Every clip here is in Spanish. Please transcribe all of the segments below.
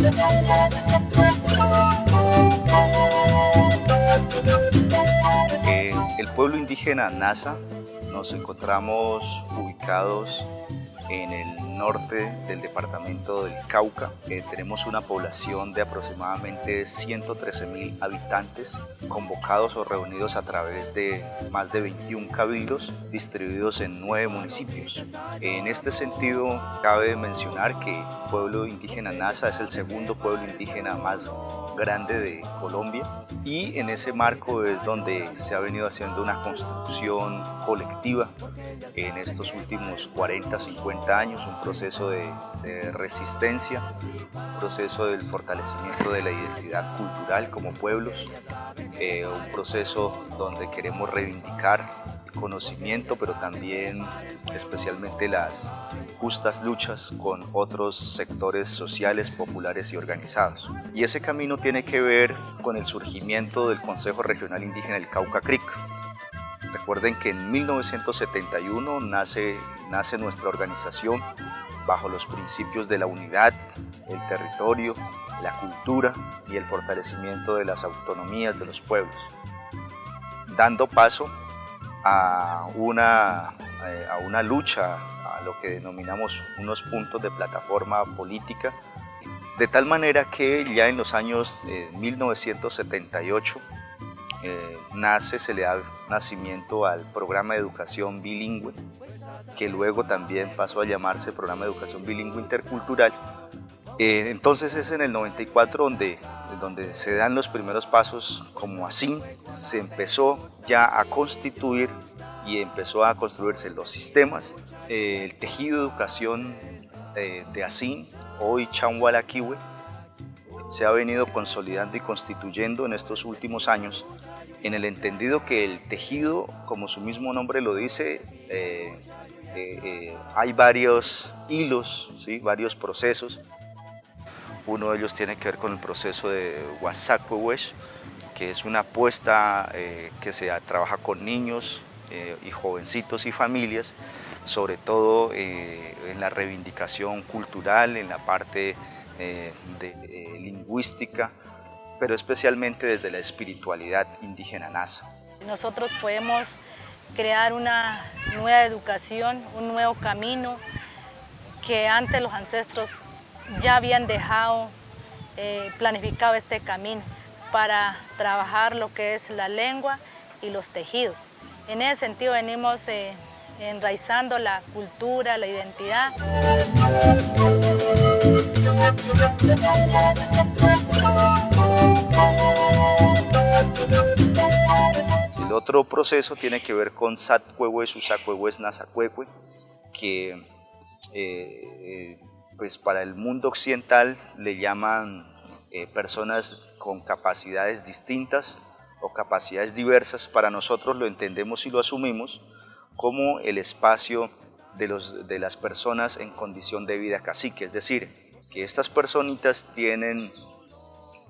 El pueblo indígena Nasa nos encontramos ubicados en el norte del departamento del Cauca. Tenemos una población de aproximadamente 113.000 habitantes, convocados o reunidos a través de más de 21 cabildos distribuidos en 9 municipios. En este sentido, cabe mencionar que el pueblo indígena Nasa es el segundo pueblo indígena más grande de Colombia, y en ese marco es donde se ha venido haciendo una construcción colectiva en estos últimos 40, 50 años, un proceso de resistencia, un proceso del fortalecimiento de la identidad cultural como pueblos, un proceso donde queremos reivindicar el conocimiento, pero también especialmente las justas luchas con otros sectores sociales, populares y organizados. Y ese camino tiene que ver con el surgimiento del Consejo Regional Indígena del Cauca CRIC. Recuerden que en 1971 nace nuestra organización bajo los principios de la unidad, el territorio, la cultura y el fortalecimiento de las autonomías de los pueblos, dando paso a una lucha, a lo que denominamos unos puntos de plataforma política, de tal manera que ya en los años 1978 se le da nacimiento al programa de educación bilingüe, que luego también pasó a llamarse programa de educación bilingüe intercultural. Entonces es en el 94 donde se dan los primeros pasos como ASIN. Se empezó ya a constituir y empezó a construirse los sistemas, el tejido de educación de ASIN, hoy Changualaquiwe, se ha venido consolidando y constituyendo en estos últimos años, en el entendido que el tejido, como su mismo nombre lo dice, hay varios hilos, ¿sí? Varios procesos. Uno de ellos tiene que ver con el proceso de Huasacuehuesh, que es una apuesta que se trabaja con niños y jovencitos y familias, sobre todo en la reivindicación cultural, en la parte lingüística, pero especialmente desde la espiritualidad indígena Nasa. Nosotros podemos crear una nueva educación, un nuevo camino que antes los ancestros ya habían dejado planificado este camino para trabajar lo que es la lengua y los tejidos. En ese sentido venimos enraizando la cultura, la identidad. El otro proceso tiene que ver con Satcuehues, Usacuehues, Nasacuecue, que pues para el mundo occidental le llaman personas con capacidades distintas o capacidades diversas. Para nosotros lo entendemos y lo asumimos como el espacio de las personas en condición de vida cacique, es decir, que estas personitas tienen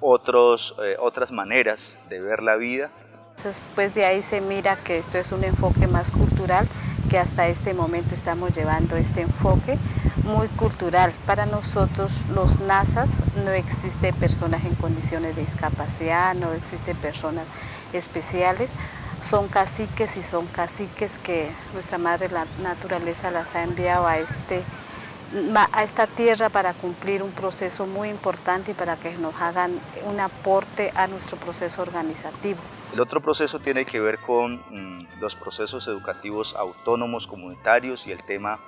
otras maneras de ver la vida. Entonces, pues de ahí se mira que esto es un enfoque más cultural, que hasta este momento estamos llevando este enfoque muy cultural. Para nosotros los nasas no existe personas en condiciones de discapacidad, no existen personas especiales, son caciques y son caciques que nuestra madre la naturaleza las ha enviado a esta tierra para cumplir un proceso muy importante y para que nos hagan un aporte a nuestro proceso organizativo. El otro proceso tiene que ver con los procesos educativos autónomos comunitarios y el tema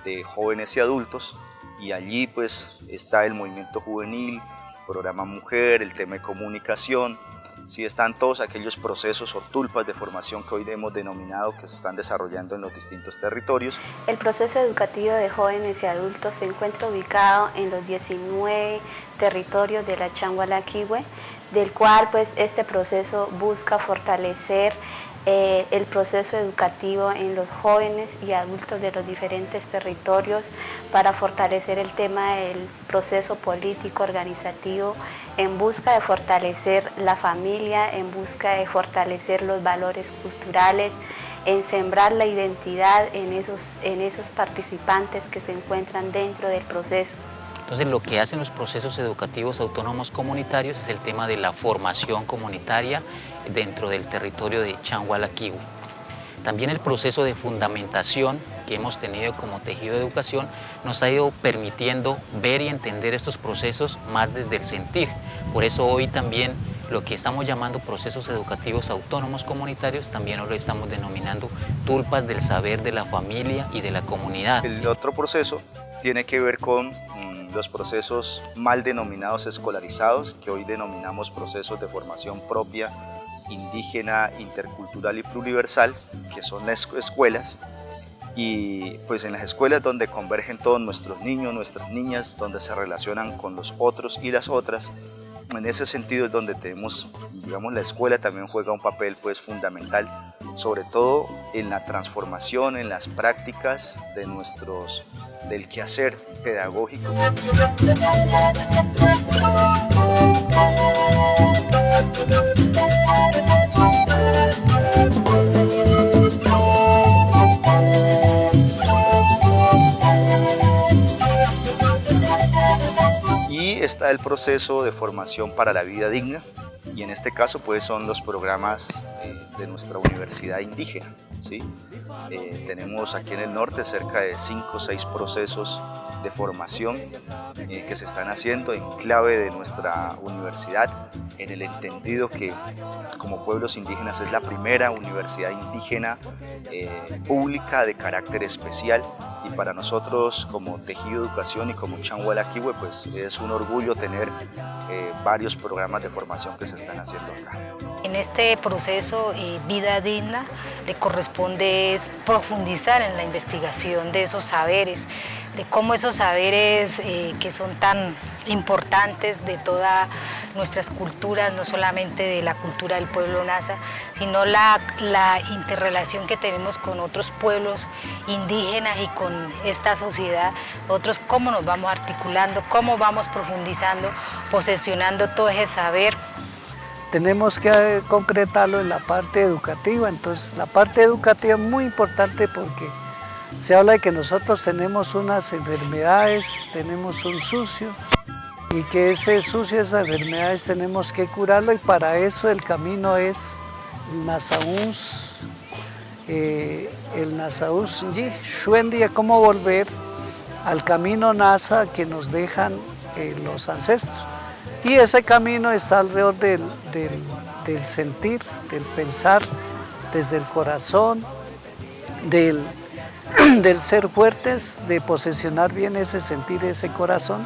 de jóvenes y adultos, y allí pues está el movimiento juvenil, programa mujer, el tema de comunicación. Sí, están todos aquellos procesos o tulpas de formación que hoy hemos denominado que se están desarrollando en los distintos territorios. El proceso educativo de jóvenes y adultos se encuentra ubicado en los 19 territorios de la Changualaquiwe, del cual pues este proceso busca fortalecer el proceso educativo en los jóvenes y adultos de los diferentes territorios para fortalecer el tema del proceso político organizativo en busca de fortalecer la familia, en busca de fortalecer los valores culturales, en sembrar la identidad en esos participantes que se encuentran dentro del proceso. Entonces lo que hacen los procesos educativos autónomos comunitarios es el tema de la formación comunitaria dentro del territorio de Changualaquihue. También el proceso de fundamentación que hemos tenido como tejido de educación nos ha ido permitiendo ver y entender estos procesos más desde el sentir. Por eso hoy también lo que estamos llamando procesos educativos autónomos comunitarios también lo estamos denominando tulpas del saber de la familia y de la comunidad. El otro proceso tiene que ver con los procesos mal denominados escolarizados, que hoy denominamos procesos de formación propia, indígena, intercultural y pluriversal, que son las escuelas. Y pues en las escuelas donde convergen todos nuestros niños, nuestras niñas, donde se relacionan con los otros y las otras. En ese sentido es donde tenemos, digamos, la escuela también juega un papel pues fundamental, sobre todo en la transformación, en las prácticas de del quehacer pedagógico. Y está el proceso de formación para la vida digna, y en este caso pues son los programas de nuestra universidad indígena, ¿sí? Tenemos aquí en el norte cerca de 5 o 6 procesos de formación que se están haciendo en clave de nuestra universidad, en el entendido que como pueblos indígenas es la primera universidad indígena pública de carácter especial, y para nosotros como Tejido Educación y como Changualaquihue pues es un orgullo tener varios programas de formación que se están haciendo acá. En este proceso Vida Digna le corresponde profundizar en la investigación de esos saberes, de cómo esos saberes que son tan importantes de todas nuestras culturas, no solamente de la cultura del pueblo Nasa, sino la interrelación que tenemos con otros pueblos indígenas y con esta sociedad. Nosotros cómo nos vamos articulando, cómo vamos profundizando, posesionando todo ese saber. Tenemos que concretarlo en la parte educativa. Entonces la parte educativa es muy importante porque se habla de que nosotros tenemos unas enfermedades, tenemos un sucio, y que ese sucio, esas enfermedades tenemos que curarlo, y para eso el camino es el Nasaús Shuendia, cómo volver al camino Nasa que nos dejan los ancestros. Y ese camino está alrededor del sentir, del pensar, desde el corazón, del ser fuertes, de posesionar bien ese sentir, ese corazón.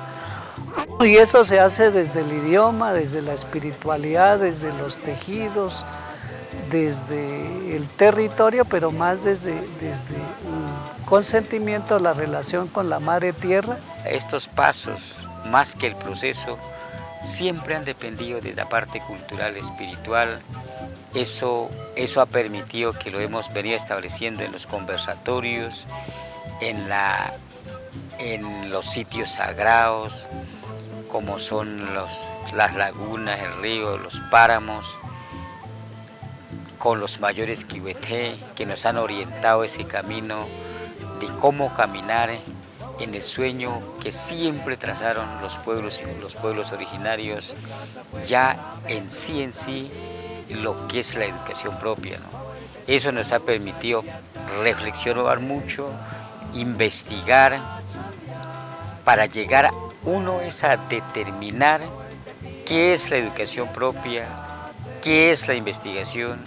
Y eso se hace desde el idioma, desde la espiritualidad, desde los tejidos, desde el territorio, pero más desde el consentimiento, la relación con la madre tierra. Estos pasos, más que el proceso, siempre han dependido de la parte cultural, espiritual. Eso ha permitido que lo hemos venido estableciendo en los conversatorios, en los sitios sagrados, como son las lagunas, el río, los páramos, con los mayores Kihueté, que nos han orientado ese camino de cómo caminar en el sueño que siempre trazaron los pueblos originarios, ya en sí lo que es la educación propia, ¿no? Eso nos ha permitido reflexionar mucho, investigar, para llegar uno es a determinar qué es la educación propia, qué es la investigación,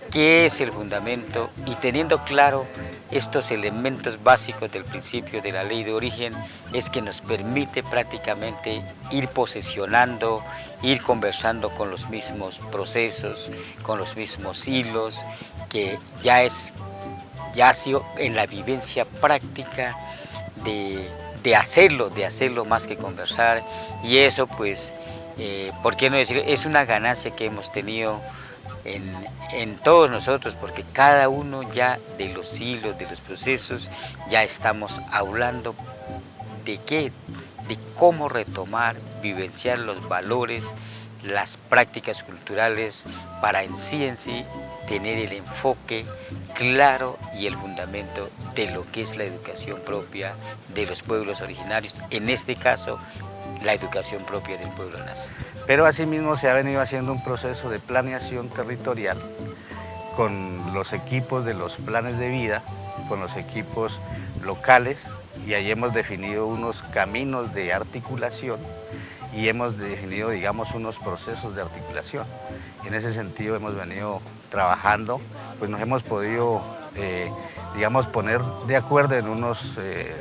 qué es el fundamento, y teniendo claro estos elementos básicos del principio de la ley de origen, es que nos permite prácticamente ir posesionando, ir conversando con los mismos procesos, con los mismos hilos, que ya ha sido en la vivencia práctica de hacerlo más que conversar. Y eso pues, ¿por qué no decir? Es una ganancia que hemos tenido en todos nosotros, porque cada uno ya de los hilos, de los procesos, ya estamos hablando de qué, de cómo retomar, vivenciar los valores, las prácticas culturales, para en sí tener el enfoque claro y el fundamento de lo que es la educación propia de los pueblos originarios, en este caso la educación propia del pueblo Nasa. Pero asimismo se ha venido haciendo un proceso de planeación territorial con los equipos de los planes de vida, con los equipos locales, y ahí hemos definido unos caminos de articulación y hemos definido, digamos, unos procesos de articulación. En ese sentido hemos venido trabajando, pues nos hemos podido, digamos, poner de acuerdo en unos,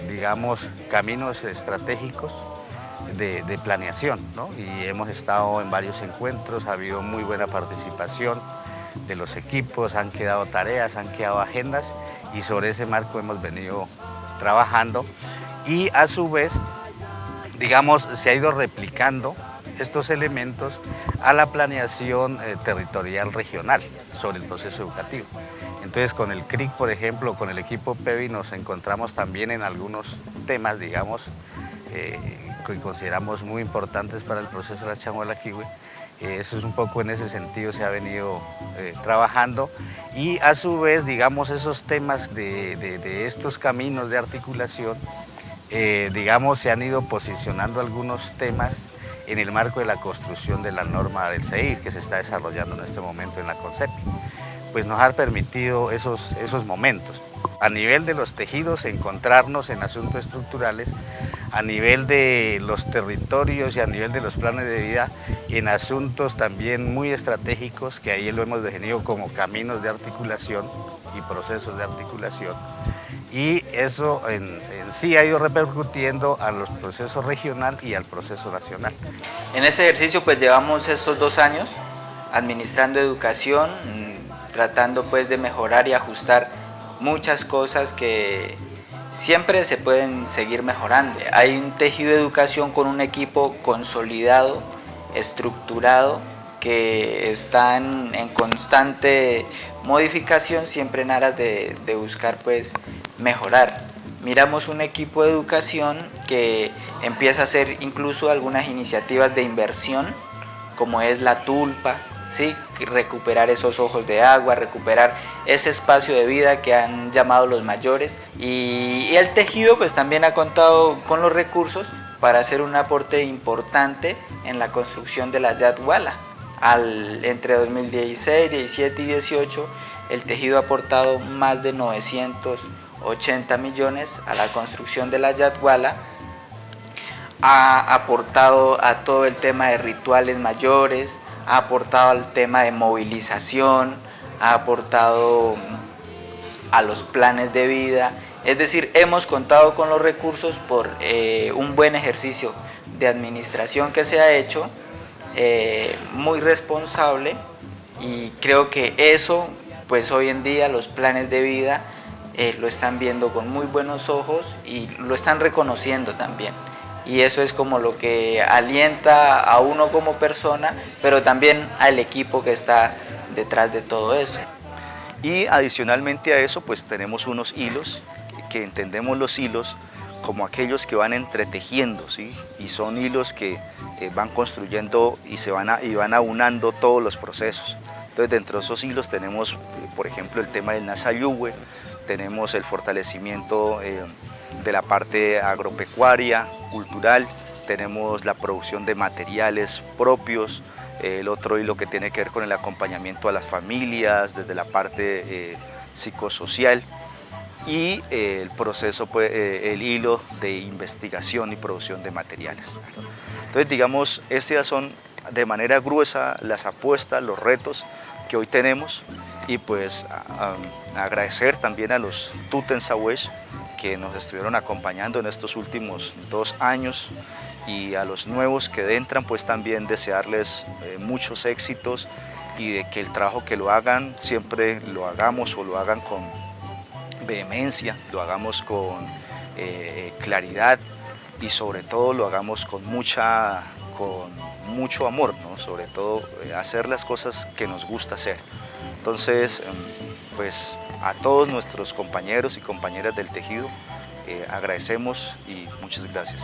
digamos, caminos estratégicos de planeación, ¿no? Y hemos estado en varios encuentros, ha habido muy buena participación de los equipos, han quedado tareas, han quedado agendas, y sobre ese marco hemos venido trabajando, y a su vez, digamos, se ha ido replicando estos elementos a la planeación territorial regional sobre el proceso educativo. Entonces, con el CRIC, por ejemplo, con el equipo PEVI nos encontramos también en algunos temas, digamos, que consideramos muy importantes para el proceso de la Changualaquihue. Eso es un poco en ese sentido se ha venido trabajando, y a su vez, digamos, esos temas de estos caminos de articulación, digamos, se han ido posicionando algunos temas en el marco de la construcción de la norma del CEIR que se está desarrollando en este momento en la CONCEPI. Pues nos ha permitido esos momentos. A nivel de los tejidos, encontrarnos en asuntos estructurales, a nivel de los territorios y a nivel de los planes de vida, en asuntos también muy estratégicos, que ahí lo hemos definido como caminos de articulación y procesos de articulación. Y eso en sí ha ido repercutiendo a los procesos regional y al proceso nacional. En ese ejercicio pues llevamos estos 2 años administrando educación, tratando pues de mejorar y ajustar muchas cosas que siempre se pueden seguir mejorando. Hay un tejido de educación con un equipo consolidado, estructurado, que está en constante modificación, siempre en aras de buscar pues mejorar. Miramos un equipo de educación que empieza a hacer incluso algunas iniciativas de inversión, como es la tulpa, ¿sí? Recuperar esos ojos de agua, recuperar ese espacio de vida que han llamado los mayores, y el tejido pues también ha contado con los recursos para hacer un aporte importante en la construcción de la Yathuala. Entre 2016, 17 y 18 el tejido ha aportado más de 980 millones a la construcción de la Yathuala, ha aportado a todo el tema de rituales mayores, ha aportado al tema de movilización, ha aportado a los planes de vida. Es decir, hemos contado con los recursos por un buen ejercicio de administración que se ha hecho, muy responsable, y creo que eso, pues hoy en día los planes de vida lo están viendo con muy buenos ojos y lo están reconociendo también. Y eso es como lo que alienta a uno como persona, pero también al equipo que está detrás de todo eso. Y adicionalmente a eso, pues tenemos unos hilos, que entendemos los hilos como aquellos que van entretejiendo, ¿sí? Y son hilos que van construyendo y van aunando todos los procesos. Entonces, dentro de esos hilos tenemos, por ejemplo, el tema del Nasayuhue, tenemos el fortalecimiento de la parte agropecuaria, cultural, tenemos la producción de materiales propios, el otro hilo que tiene que ver con el acompañamiento a las familias, desde la parte psicosocial, y el proceso, pues, el hilo de investigación y producción de materiales. Entonces, digamos, estas son de manera gruesa las apuestas, los retos que hoy tenemos, y pues agradecer también a los Tutensahuesh que nos estuvieron acompañando en estos últimos 2 años, y a los nuevos que entran, pues también desearles muchos éxitos, y de que el trabajo que lo hagan siempre lo hagamos, o lo hagan con vehemencia, lo hagamos con claridad, y sobre todo lo hagamos con mucho amor, ¿no? Sobre todo hacer las cosas que nos gusta hacer. Entonces, pues a todos nuestros compañeros y compañeras del tejido agradecemos y muchas gracias.